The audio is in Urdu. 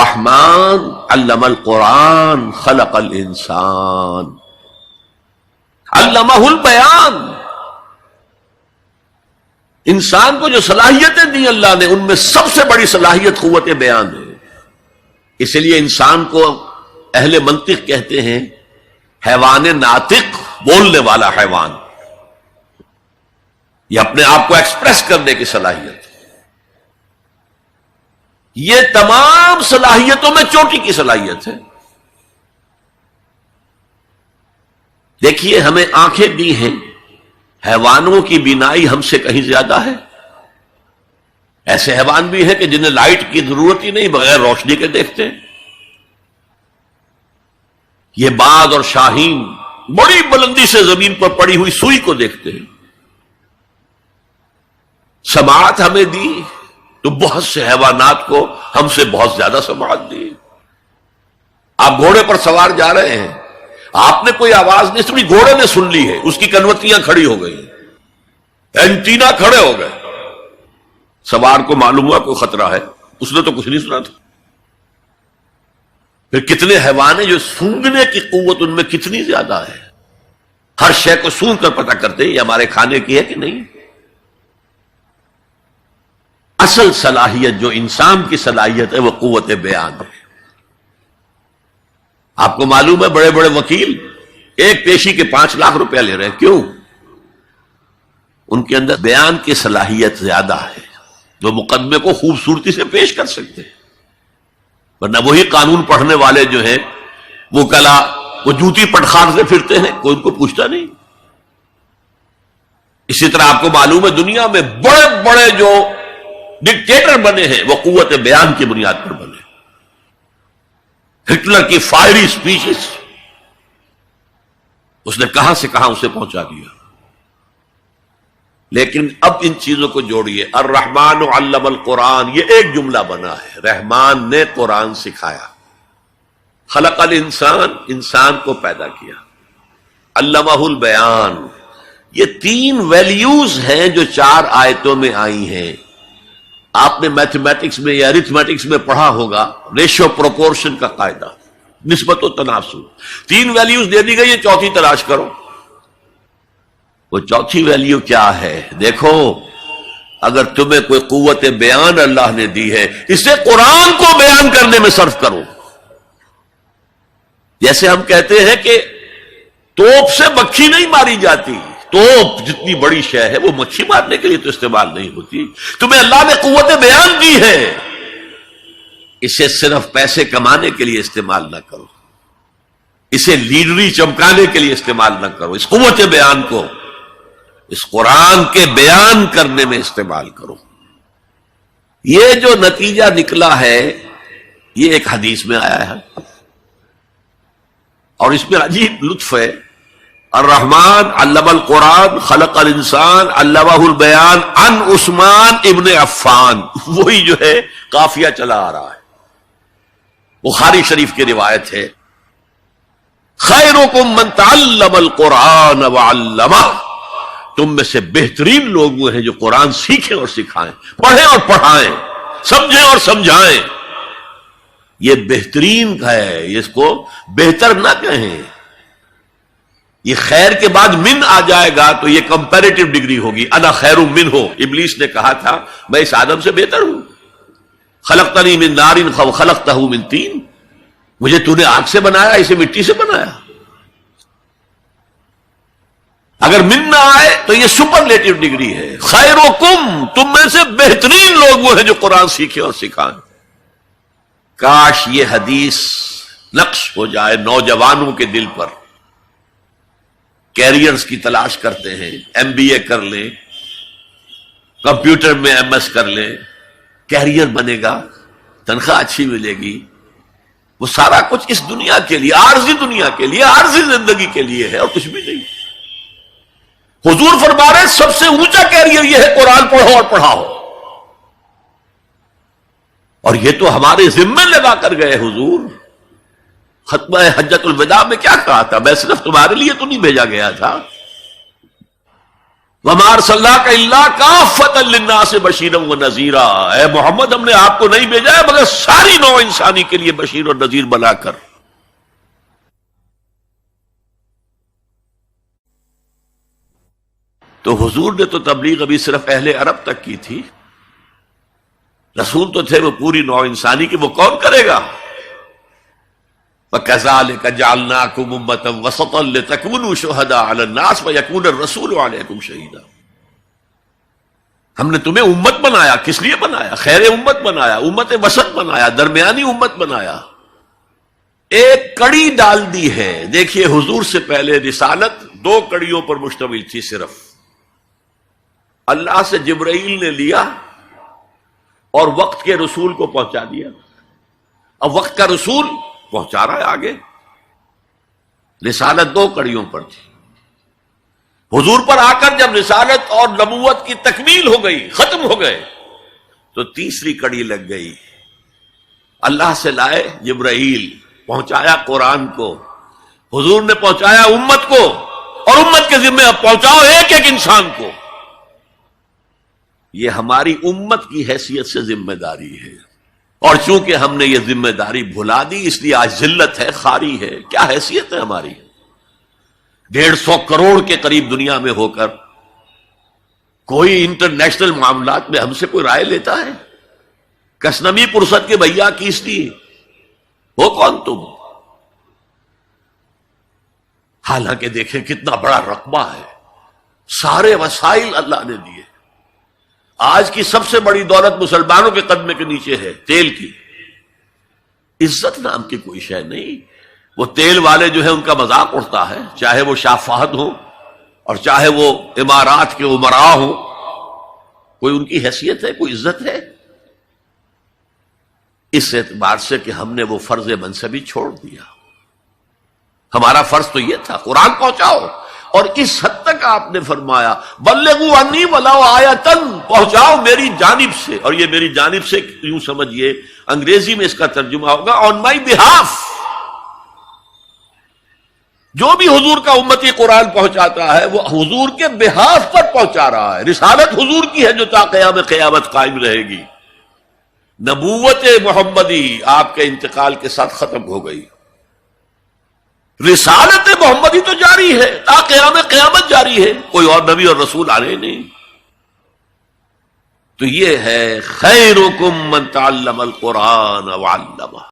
الرحمن علم القرآن خلق الانسان علمہ البیان. انسان کو جو صلاحیتیں دی اللہ نے ان میں سب سے بڑی صلاحیت قوت بیان ہے. اس لیے انسان کو اہل منطق کہتے ہیں حیوان ناطق، بولنے والا حیوان. یہ اپنے آپ کو ایکسپریس کرنے کی صلاحیت. یہ تمام صلاحیتوں میں چوٹی کی صلاحیت ہے. دیکھیے ہمیں آنکھیں دی ہیں، حیوانوں کی بینائی ہم سے کہیں زیادہ ہے. ایسے حیوان بھی ہیں کہ جنہیں لائٹ کی ضرورت ہی نہیں، بغیر روشنی کے دیکھتے ہیں. یہ باز اور شاہین بڑی بلندی سے زمین پر پڑی ہوئی سوئی کو دیکھتے ہیں. سماعت ہمیں دی تو بہت سے حیوانات کو ہم سے بہت زیادہ سماعت دی. آپ گھوڑے پر سوار جا رہے ہیں، آپ نے کوئی آواز نہیں سنی، گھوڑے نے سن لی ہے، اس کی کنوتیاں کھڑی ہو گئی، اینٹینا کھڑے ہو گئے. سوار کو معلوم ہوا کوئی خطرہ ہے، اس نے تو کچھ نہیں سنا تھا. پھر کتنے حیوان ہیں جو سونگنے کی قوت ان میں کتنی زیادہ ہے، ہر شے کو سونگ کر پتہ کرتے ہیں یہ ہمارے کھانے کی ہے کہ نہیں. اصل صلاحیت جو انسان کی صلاحیت ہے وہ قوت بیان ہے. آپ کو معلوم ہے بڑے بڑے وکیل ایک پیشی کے 5 لاکھ روپیہ لے رہے ہیں. کیوں؟ ان کے اندر بیان کی صلاحیت زیادہ ہے، جو مقدمے کو خوبصورتی سے پیش کر سکتے ہیں. ورنہ وہی قانون پڑھنے والے جو ہیں وہ جوتی پٹخارتے پھرتے ہیں، کوئی ان کو پوچھتا نہیں. اسی طرح آپ کو معلوم ہے دنیا میں بڑے بڑے جو ڈکٹیٹر بنے ہیں وہ قوت بیان کی بنیاد پر بنے. ہٹلر کی فائری سپیچز اس نے کہاں سے کہاں اسے پہنچا دیا. لیکن اب ان چیزوں کو جوڑیے. الرحمن علم القرآن، یہ ایک جملہ بنا ہے. رحمان نے قرآن سکھایا. خلق الانسان، انسان کو پیدا کیا. علمہ البیان، یہ 3 ویلیوز ہیں جو 4 آیتوں میں آئی ہیں. آپ نے میتھمیٹکس میں یا ارتھمیٹکس میں پڑھا ہوگا ریشو پروپورشن کا قاعدہ، نسبت و تناسب. 3 ویلیوز دے دی گئی، یہ چوتھی تلاش کرو. وہ چوتھی ویلیو کیا ہے؟ دیکھو، اگر تمہیں کوئی قوت بیان اللہ نے دی ہے، اسے قرآن کو بیان کرنے میں صرف کرو. جیسے ہم کہتے ہیں کہ توپ سے مکھی نہیں ماری جاتی، توپ جتنی بڑی شے ہے وہ مکھی مارنے کے لیے تو استعمال نہیں ہوتی. تمہیں اللہ نے قوت بیان دی ہے، اسے صرف پیسے کمانے کے لیے استعمال نہ کرو، اسے لیڈری چمکانے کے لیے استعمال نہ کرو. اس قوت بیان کو اس قرآن کے بیان کرنے میں استعمال کرو. یہ جو نتیجہ نکلا ہے یہ ایک حدیث میں آیا ہے اور اس میں عجیب لطف ہے. الرحمن علم القرآن خلق الانسان علمہ البیان عن عثمان ابن عفان. وہی جو ہے قافیہ چلا آ رہا ہے. بخاری شریف کی روایت ہے، خیرکم من تعلم القرآن وعلمہ. تم میں سے بہترین لوگ وہ ہیں جو قرآن سیکھیں اور سکھائیں، پڑھیں اور پڑھائیں، سمجھیں اور سمجھائیں. یہ بہترین ہے، اس کو بہتر نہ کہیں. یہ خیر کے بعد من آ جائے گا تو یہ کمپیریٹیو ڈگری ہوگی. انا خیر منہ، ابلیس نے کہا تھا میں اس آدم سے بہتر ہوں. خلقتنی من نار خلقتہ من طین، مجھے تو نے آگ سے بنایا، اسے مٹی سے بنایا. اگر من نہ آئے تو یہ سپرلیٹیو ڈگری ہے. خیرکم، تم میں سے بہترین لوگ وہ ہیں جو قرآن سیکھیں اور سکھائیں. کاش یہ حدیث نقش ہو جائے نوجوانوں کے دل پر. کیریئرز کی تلاش کرتے ہیں، MBA کر لیں، کمپیوٹر میں MS کر لیں، کیریئر بنے گا، تنخواہ اچھی ملے گی. وہ سارا کچھ اس دنیا کے لیے، عارضی دنیا کے لیے، عارضی زندگی کے لیے ہے اور کچھ بھی نہیں. حضور فرما رہے سب سے اونچا کیریئر یہ ہے قرآن پڑھو اور پڑھاؤ. اور یہ تو ہمارے ذمے لگا کر گئے حضور. ختمہ حجت الوداع میں کیا کہا تھا؟ میں صرف تمہارے لیے تو نہیں بھیجا گیا تھا. وَمَا أَرْسَلْنَاكَ إِلَّا كَافَّةً لِلنَّاسِ بَشِيرًا وَنَذِيرًا، اے محمد ہم نے آپ کو نہیں بھیجا ہے مگر ساری نوع انسانی کے لیے بشیر اور نذیر بنا کر۔ تو حضور نے تو تبلیغ ابھی صرف اہل عرب تک کی تھی، رسول تو تھے وہ پوری نوع انسانی کی، وہ کون کرے گا؟ وَكَذَلِكَ جَعَلْنَاكُمْ أُمَّةً وَسَطًا لِتَكُونُوا شُهَدَاءَ عَلَى النَّاسِ وَيَكُونَ الرَّسُولُ عَلَيْكُمْ شَهِيدًا۔ ہم نے تمہیں امت بنایا، کس لیے بنایا؟ خیر امت بنایا، امت وسط بنایا، درمیانی امت بنایا، ایک کڑی ڈال دی ہے۔ دیکھیے حضور سے پہلے رسالت 2 کڑیوں پر مشتمل تھی صرف، اللہ سے جبرائیل نے لیا اور وقت کے رسول کو پہنچا دیا، اب وقت کا رسول پہنچا رہا ہے آگے۔ رسالت 2 کڑیوں پر تھی، حضور پر آ کر جب رسالت اور نبوت کی تکمیل ہو گئی، ختم ہو گئے، تو تیسری کڑی لگ گئی، اللہ سے لائے جبرائیل، پہنچایا قرآن کو، حضور نے پہنچایا امت کو، اور امت کے ذمہ اب پہنچاؤ ایک ایک انسان کو۔ یہ ہماری امت کی حیثیت سے ذمہ داری ہے، اور چونکہ ہم نے یہ ذمہ داری بھلا دی اس لیے آج ذلت ہے، خاری ہے۔ کیا حیثیت ہے ہماری؟ 150 کروڑ کے قریب دنیا میں ہو کر کوئی انٹرنیشنل معاملات میں ہم سے کوئی رائے لیتا ہے؟ کسنمی پرست کے بھیا کیس لیے ہو کون تم؟ حالانکہ دیکھیں کتنا بڑا رقبہ ہے، سارے وسائل اللہ نے دیے۔ آج کی سب سے بڑی دولت مسلمانوں کے قدمے کے نیچے ہے تیل کی، عزت نام کی کوئی شے نہیں۔ وہ تیل والے جو ہے ان کا مذاق اڑتا ہے، چاہے وہ شاہ فہد ہو اور چاہے وہ امارات کے امراء ہو، کوئی ان کی حیثیت ہے، کوئی عزت ہے؟ اس اعتبار سے کہ ہم نے وہ فرض منصبی چھوڑ دیا۔ ہمارا فرض تو یہ تھا قرآن پہنچاؤ، اور اس حد تک آپ نے فرمایا بلغوا عنی ولو آیۃ، پہنچاؤ میری جانب سے، اور یہ میری جانب سے یوں سمجھیے انگریزی میں اس کا ترجمہ ہوگا آن مائی بہاف۔ جو بھی حضور کا امتی قرآن پہنچاتا ہے وہ حضور کے بہاف پر پہنچا رہا ہے۔ رسالت حضور کی ہے جو تا قیام قیامت قائم رہے گی، نبوت محمدی آپ کے انتقال کے ساتھ ختم ہو گئی، رسالت محمدی تو جاری ہے، تا قیام قیامت جاری ہے، کوئی اور نبی اور رسول آ رہے نہیں۔ تو یہ ہے خیرکم من تعلم القرآن وعلمہ۔